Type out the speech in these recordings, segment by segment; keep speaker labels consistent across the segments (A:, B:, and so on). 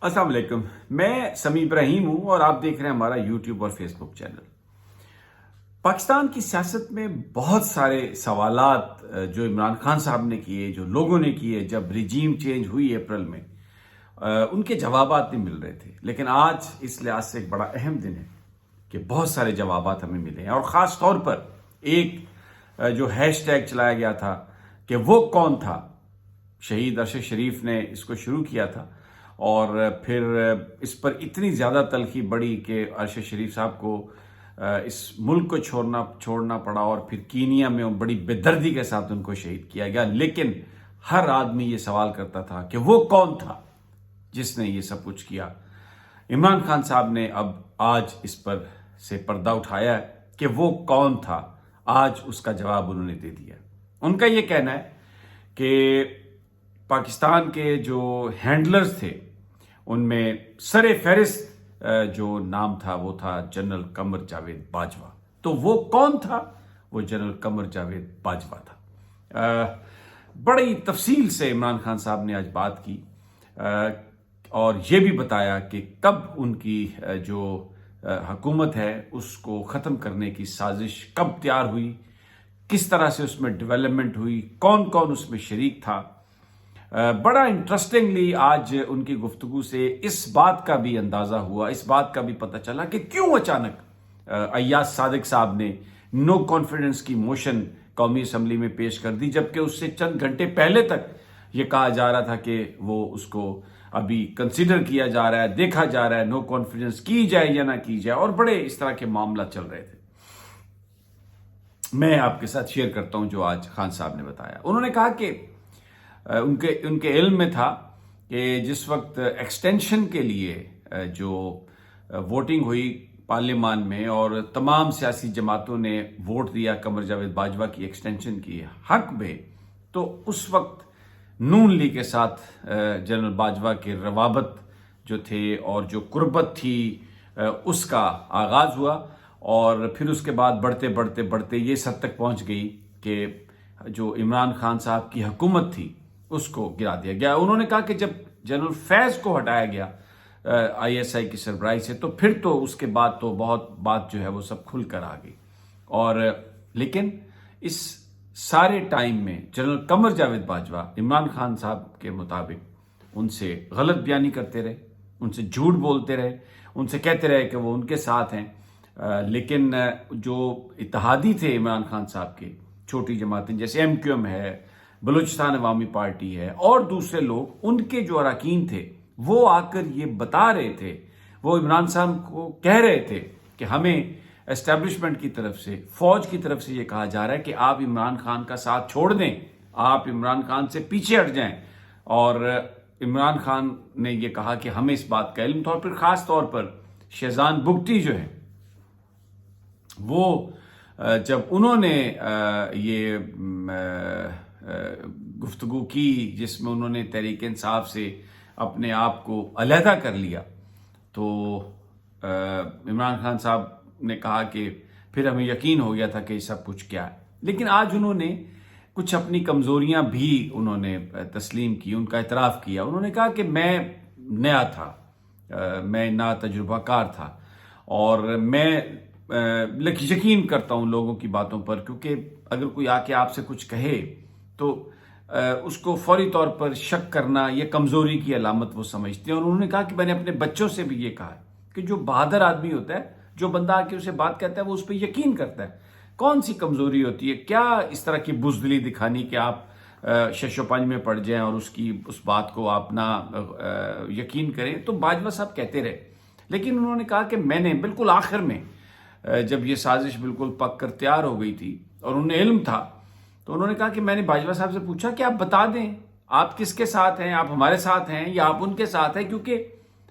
A: السلام علیکم، میں سمیع ابراہیم ہوں اور آپ دیکھ رہے ہیں ہمارا یوٹیوب اور فیس بک چینل۔ پاکستان کی سیاست میں بہت سارے سوالات جو عمران خان صاحب نے کیے، جو لوگوں نے کیے جب ریجیم چینج ہوئی اپریل میں، ان کے جوابات نہیں مل رہے تھے۔ لیکن آج اس لحاظ سے ایک بڑا اہم دن ہے کہ بہت سارے جوابات ہمیں ملے ہیں، اور خاص طور پر ایک جو ہیش ٹیگ چلایا گیا تھا کہ وہ کون تھا، شہید ارشد شریف نے اس کو شروع کیا تھا، اور پھر اس پر اتنی زیادہ تلخی بڑھی کہ ارشد شریف صاحب کو اس ملک کو چھوڑنا پڑا، اور پھر کینیا میں بڑی بے دردی کے ساتھ ان کو شہید کیا گیا۔ لیکن ہر آدمی یہ سوال کرتا تھا کہ وہ کون تھا جس نے یہ سب کچھ کیا۔ عمران خان صاحب نے اب آج اس پر سے پردہ اٹھایا ہے کہ وہ کون تھا۔ آج اس کا جواب انہوں نے دے دیا۔ ان کا یہ کہنا ہے کہ پاکستان کے جو ہینڈلرز تھے ان میں سر فہرست جو نام تھا وہ تھا جنرل قمر جاوید باجوہ۔ تو وہ کون تھا؟ وہ جنرل قمر جاوید باجوہ تھا۔ بڑی تفصیل سے عمران خان صاحب نے آج بات کی، اور یہ بھی بتایا کہ کب ان کی جو حکومت ہے اس کو ختم کرنے کی سازش کب تیار ہوئی، کس طرح سے اس میں ڈیولپمنٹ ہوئی، کون کون اس میں شریک تھا۔ بڑا انٹرسٹنگلی آج ان کی گفتگو سے اس بات کا بھی اندازہ ہوا، اس بات کا بھی پتہ چلا کہ کیوں اچانک ایاز صادق صاحب نے نو کانفیڈنس کی موشن قومی اسمبلی میں پیش کر دی، جبکہ اس سے چند گھنٹے پہلے تک یہ کہا جا رہا تھا کہ وہ اس کو ابھی کنسیڈر کیا جا رہا ہے، دیکھا جا رہا ہے، نو کانفیڈنس کی جائے یا نہ کی جائے، اور بڑے اس طرح کے معاملات چل رہے تھے۔ میں آپ کے ساتھ شیئر کرتا ہوں جو آج خان صاحب نے بتایا۔ انہوں نے کہا کہ ان کے علم میں تھا کہ جس وقت ایکسٹینشن کے لیے جو ووٹنگ ہوئی پارلیمان میں اور تمام سیاسی جماعتوں نے ووٹ دیا قمر جاوید باجوہ کی ایکسٹینشن کی حق میں، تو اس وقت نون لیگ کے ساتھ جنرل باجوہ کے روابط جو تھے اور جو قربت تھی اس کا آغاز ہوا، اور پھر اس کے بعد بڑھتے یہ حد تک پہنچ گئی کہ جو عمران خان صاحب کی حکومت تھی اس کو گرا دیا گیا۔ انہوں نے کہا کہ جب جنرل فیض کو ہٹایا گیا آئی ایس آئی کی سربراہی سے، تو پھر تو اس کے بعد تو بہت بات جو ہے وہ سب کھل کر آ گئی۔ اور لیکن اس سارے ٹائم میں جنرل قمر جاوید باجوہ عمران خان صاحب کے مطابق ان سے غلط بیانی کرتے رہے، ان سے جھوٹ بولتے رہے، ان سے کہتے رہے کہ وہ ان کے ساتھ ہیں۔ لیکن جو اتحادی تھے عمران خان صاحب کے، چھوٹی جماعتیں جیسے ایم کیو ایم ہے، بلوچستان عوامی پارٹی ہے، اور دوسرے لوگ، ان کے جو اراکین تھے وہ آ کر یہ بتا رہے تھے، وہ عمران صاحب کو کہہ رہے تھے کہ ہمیں اسٹیبلشمنٹ کی طرف سے، فوج کی طرف سے یہ کہا جا رہا ہے کہ آپ عمران خان کا ساتھ چھوڑ دیں، آپ عمران خان سے پیچھے ہٹ جائیں۔ اور عمران خان نے یہ کہا کہ ہمیں اس بات کا علم تھا، اور پھر خاص طور پر شہزان بگٹی جو ہے وہ جب انہوں نے یہ گفتگو کی جس میں انہوں نے تحریک انصاف سے اپنے آپ کو علیحدہ کر لیا، تو عمران خان صاحب نے کہا کہ پھر ہمیں یقین ہو گیا تھا کہ یہ سب کچھ کیا ہے۔ لیکن آج انہوں نے کچھ اپنی کمزوریاں بھی انہوں نے تسلیم کی، ان کا اعتراف کیا۔ انہوں نے کہا کہ میں نیا تھا، میں نا تجربہ کار تھا، اور میں یقین کرتا ہوں لوگوں کی باتوں پر، کیونکہ اگر کوئی آ کے آپ سے کچھ کہے تو اس کو فوری طور پر شک کرنا یہ کمزوری کی علامت وہ سمجھتے ہیں۔ اور انہوں نے کہا کہ میں نے اپنے بچوں سے بھی یہ کہا ہے کہ جو بہادر آدمی ہوتا ہے، جو بندہ آ کے اسے بات کہتا ہے وہ اس پہ یقین کرتا ہے۔ کون سی کمزوری ہوتی ہے؟ کیا اس طرح کی بزدلی دکھانی کہ آپ شش و پنج میں پڑ جائیں اور اس بات کو آپ نہ یقین کریں؟ تو باجوہ صاحب کہتے رہے۔ لیکن انہوں نے کہا کہ میں نے بالکل آخر میں جب یہ سازش بالکل پک کر تیار ہو گئی تھی اور انہیں علم تھا، تو انہوں نے کہا کہ میں نے باجوہ صاحب سے پوچھا کہ آپ بتا دیں آپ کس کے ساتھ ہیں، آپ ہمارے ساتھ ہیں یا آپ ان کے ساتھ ہیں، کیونکہ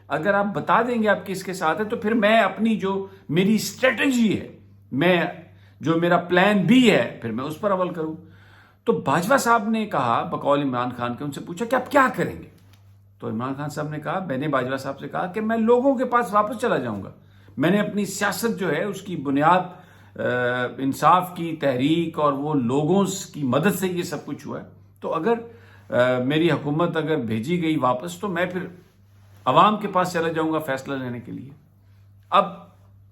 A: اگر آپ بتا دیں گے آپ کس کے ساتھ ہیں تو پھر میں اپنی جو میری اسٹریٹجی ہے، جو میرا پلان بھی ہے، پھر میں اس پر عمل کروں۔ تو باجوہ صاحب نے کہا بقول عمران خان کے، ان سے پوچھا کہ آپ کیا کریں گے؟ تو عمران خان صاحب نے کہا، میں نے باجوہ صاحب سے کہا کہ میں لوگوں کے پاس واپس چلا جاؤں گا۔ میں نے اپنی سیاست جو ہے اس کی بنیاد انصاف کی تحریک اور وہ لوگوں کی مدد سے یہ سب کچھ ہوا ہے، تو اگر میری حکومت اگر بھیجی گئی واپس تو میں پھر عوام کے پاس چلا جاؤں گا فیصلہ لینے کے لیے۔ اب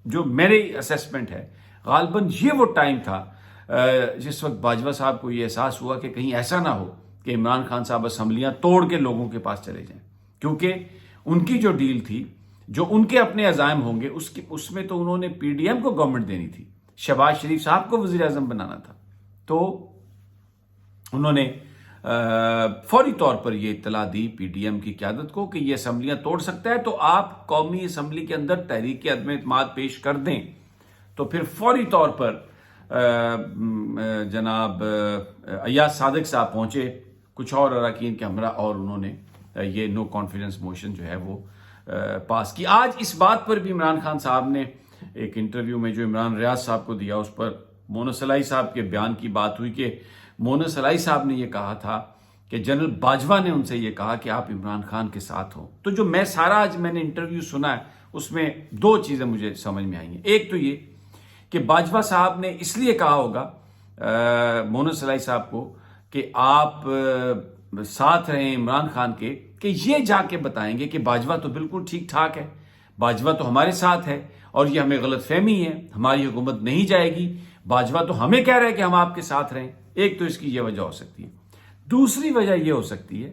A: جو میری اسیسمنٹ ہے، غالباً یہ وہ ٹائم تھا جس وقت باجوہ صاحب کو یہ احساس ہوا کہ کہیں ایسا نہ ہو کہ عمران خان صاحب اسمبلیاں توڑ کے لوگوں کے پاس چلے جائیں، کیونکہ ان کی جو ڈیل تھی، جو ان کے اپنے عزائم ہوں گے، اس میں تو انہوں نے پی ڈی ایم کو گورنمنٹ دینی تھی، شہباز شریف صاحب کو وزیر اعظم بنانا تھا۔ تو انہوں نے فوری طور پر یہ اطلاع دی پی ڈی ایم کی قیادت کو کہ یہ اسمبلیاں توڑ سکتا ہے، تو آپ قومی اسمبلی کے اندر تحریک عدم اعتماد پیش کر دیں۔ تو پھر فوری طور پر جناب ایاز صادق صاحب پہنچے کچھ اور اراکین کے ہمراہ، اور انہوں نے یہ نو کانفیڈنس موشن جو ہے وہ پاس کی۔ آج اس بات پر بھی عمران خان صاحب نے ایک انٹرویو میں جو عمران ریاض صاحب کو دیا، اس پر مونس الائی صاحب کے بیان کی بات ہوئی کہ مونس الائی صاحب نے یہ کہا تھا کہ جنرل باجوہ نے ان سے یہ کہا کہ آپ عمران خان کے ساتھ ہوں۔ تو جو میں نے انٹرویو سنا ہے، اس میں دو چیزیں مجھے سمجھ میں آئی ہیں۔ ایک تو یہ کہ باجوہ صاحب نے اس لیے کہا ہوگا مونس الائی صاحب کو کہ آپ ساتھ رہیں عمران خان کے، کہ یہ جا کے بتائیں گے کہ باجوہ تو بالکل ٹھیک ٹھاک ہے، باجوہ تو ہمارے ساتھ ہے اور یہ ہمیں غلط فہمی ہے، ہماری حکومت نہیں جائے گی، باجوہ تو ہمیں کہہ رہے ہیں کہ ہم آپ کے ساتھ رہیں۔ ایک تو اس کی یہ وجہ ہو سکتی ہے۔ دوسری وجہ یہ ہو سکتی ہے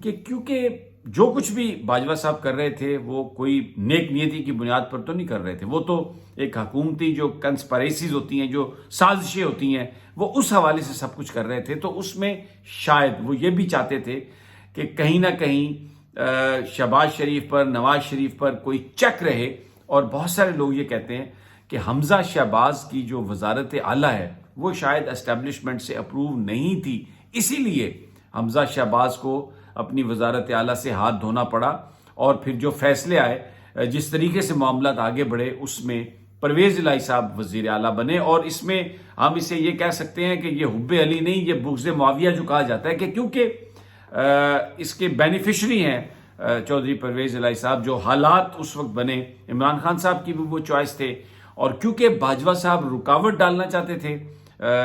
A: کہ کیونکہ جو کچھ بھی باجوہ صاحب کر رہے تھے وہ کوئی نیک نیتی کی بنیاد پر تو نہیں کر رہے تھے، وہ تو ایک حکومتی جو کنسپریسیز ہوتی ہیں، جو سازشیں ہوتی ہیں، وہ اس حوالے سے سب کچھ کر رہے تھے۔ تو اس میں شاید وہ یہ بھی چاہتے تھے کہ کہیں نہ کہیں شہباز شریف پر، نواز شریف پر کوئی چیک رہے، اور بہت سارے لوگ یہ کہتے ہیں کہ حمزہ شہباز کی جو وزارت اعلیٰ ہے وہ شاید اسٹیبلشمنٹ سے اپروو نہیں تھی، اسی لیے حمزہ شہباز کو اپنی وزارت اعلیٰ سے ہاتھ دھونا پڑا، اور پھر جو فیصلے آئے، جس طریقے سے معاملات آگے بڑھے، اس میں پرویز الہی صاحب وزیر اعلیٰ بنے۔ اور اس میں ہم اسے یہ کہہ سکتے ہیں کہ یہ حب علی نہیں، یہ بغض معاویہ جو کہا جاتا ہے، کہ کیونکہ اس کے بینیفیشری ہیں چودھری پرویز الہی صاحب، جو حالات اس وقت بنے، عمران خان صاحب کی بھی وہ چوائس تھے، اور کیونکہ باجوہ صاحب رکاوٹ ڈالنا چاہتے تھے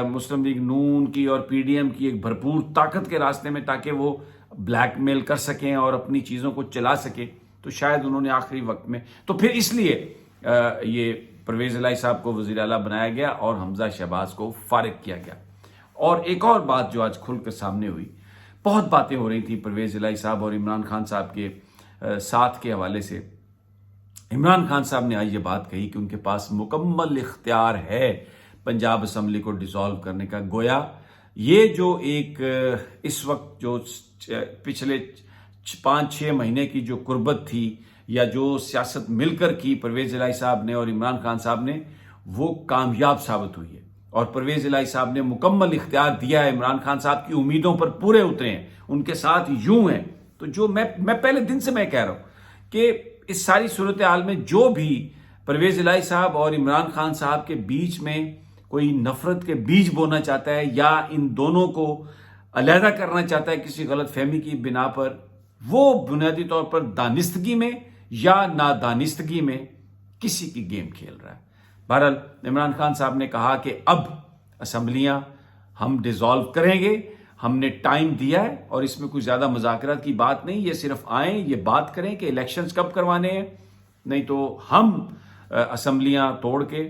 A: مسلم لیگ نون کی اور پی ڈی ایم کی ایک بھرپور طاقت کے راستے میں، تاکہ وہ بلیک میل کر سکیں اور اپنی چیزوں کو چلا سکیں، تو شاید انہوں نے آخری وقت میں، تو پھر اس لیے یہ پرویز الہی صاحب کو وزیر اعلیٰ بنایا گیا اور حمزہ شہباز کو فارغ کیا گیا۔ اور ایک اور بات جو آج کھل کر سامنے ہوئی، بہت باتیں ہو رہی تھی پرویز الہی صاحب اور عمران خان صاحب کے ساتھ کے حوالے سے۔ عمران خان صاحب نے آج یہ بات کہی کہ ان کے پاس مکمل اختیار ہے پنجاب اسمبلی کو ڈیزالو کرنے کا، گویا یہ جو ایک اس وقت جو پچھلے 5-6 مہینے کی جو قربت تھی، یا جو سیاست مل کر کی پرویز الہی صاحب نے اور عمران خان صاحب نے، وہ کامیاب ثابت ہوئی ہے، اور پرویز الہی صاحب نے مکمل اختیار دیا ہے، عمران خان صاحب کی امیدوں پر پورے اترے ہیں، ان کے ساتھ یوں ہیں۔ تو جو میں پہلے دن سے میں کہہ رہا ہوں کہ اس ساری صورتحال میں جو بھی پرویز الہی صاحب اور عمران خان صاحب کے بیچ میں کوئی نفرت کے بیج بونا چاہتا ہے، یا ان دونوں کو علیحدہ کرنا چاہتا ہے کسی غلط فہمی کی بنا پر، وہ بنیادی طور پر دانستگی میں یا نادانستگی میں کسی کی گیم کھیل رہا ہے۔ بہرحال عمران خان صاحب نے کہا کہ اب اسمبلیاں ہم ڈیزالو کریں گے، ہم نے ٹائم دیا ہے، اور اس میں کوئی زیادہ مذاکرات کی بات نہیں، یہ صرف آئیں، یہ بات کریں کہ الیکشنز کب کروانے ہیں، نہیں تو ہم اسمبلیاں توڑ کے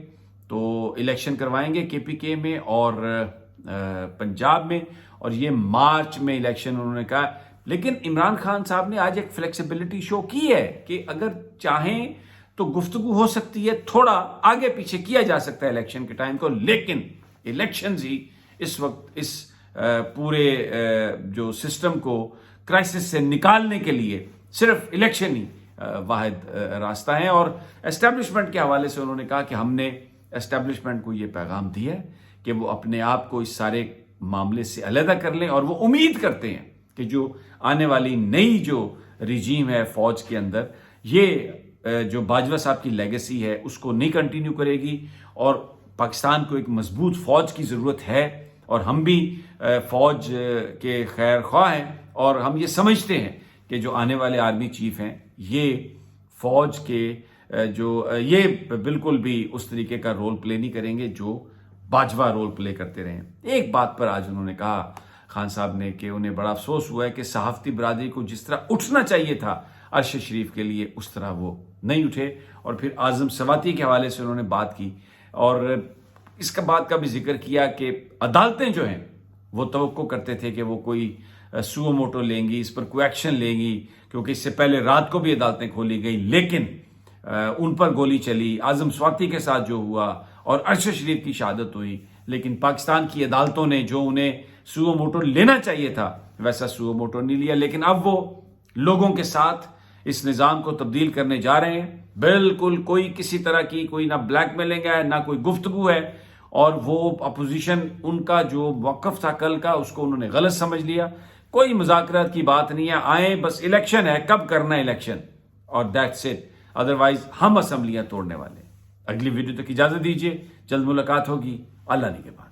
A: تو الیکشن کروائیں گے کے پی کے میں اور پنجاب میں، اور یہ مارچ میں الیکشن انہوں نے کہا۔ لیکن عمران خان صاحب نے آج ایک فلیکسیبلٹی شو کی ہے کہ اگر چاہیں تو گفتگو ہو سکتی ہے، تھوڑا آگے پیچھے کیا جا سکتا ہے الیکشن کے ٹائم کو، لیکن الیکشنز ہی اس وقت اس پورے جو سسٹم کو کرائسس سے نکالنے کے لیے صرف الیکشن ہی واحد راستہ ہیں۔ اور اسٹیبلشمنٹ کے حوالے سے انہوں نے کہا کہ ہم نے اسٹیبلشمنٹ کو یہ پیغام دیا ہے کہ وہ اپنے آپ کو اس سارے معاملے سے علیحدہ کر لیں، اور وہ امید کرتے ہیں کہ جو آنے والی نئی جو رجیم ہے فوج کے اندر، یہ جو باجوہ صاحب کی لیگیسی ہے اس کو نہیں کنٹینیو کرے گی، اور پاکستان کو ایک مضبوط فوج کی ضرورت ہے، اور ہم بھی فوج کے خیر خواہ ہیں، اور ہم یہ سمجھتے ہیں کہ جو آنے والے آرمی چیف ہیں یہ فوج کے یہ بالکل بھی اس طریقے کا رول پلے نہیں کریں گے جو باجوہ رول پلے کرتے رہے۔ ایک بات پر آج انہوں نے کہا خان صاحب نے کہ انہیں بڑا افسوس ہوا ہے کہ صحافتی برادری کو جس طرح اٹھنا چاہیے تھا ارشد شریف کے لیے اس طرح وہ نہیں اٹھے. اور پھر اعظم سواتی کے حوالے سے انہوں نے بات کی اور اس کا بات کا بھی ذکر کیا کہ عدالتیں جو ہیں وہ توقع کرتے تھے کہ وہ کوئی سو موٹو لیں گی, اس پر کوئی ایکشن لیں گی, کیونکہ اس سے پہلے رات کو بھی عدالتیں کھولی گئی, لیکن ان پر گولی چلی. اعظم سواتی کے ساتھ جو ہوا اور ارشد شریف کی شہادت ہوئی, لیکن پاکستان کی عدالتوں نے جو انہیں سو موٹو لینا چاہیے تھا ویسا سو موٹو نہیں لیا. لیکن اب وہ لوگوں کے ساتھ اس نظام کو تبدیل کرنے جا رہے ہیں. بالکل کوئی کسی طرح کی کوئی نہ بلیک میلنگ ہے نہ کوئی گفتگو ہے, اور وہ اپوزیشن ان کا جو موقف تھا کل کا اس کو انہوں نے غلط سمجھ لیا. کوئی مذاکرات کی بات نہیں ہے, آئیں بس الیکشن ہے, کب کرنا ہے الیکشن, اور دیٹس اٹ. ادروائز ہم اسمبلیاں توڑنے والے. اگلی ویڈیو تک اجازت دیجیے, جلد ملاقات ہوگی اللہ نے کے بعد.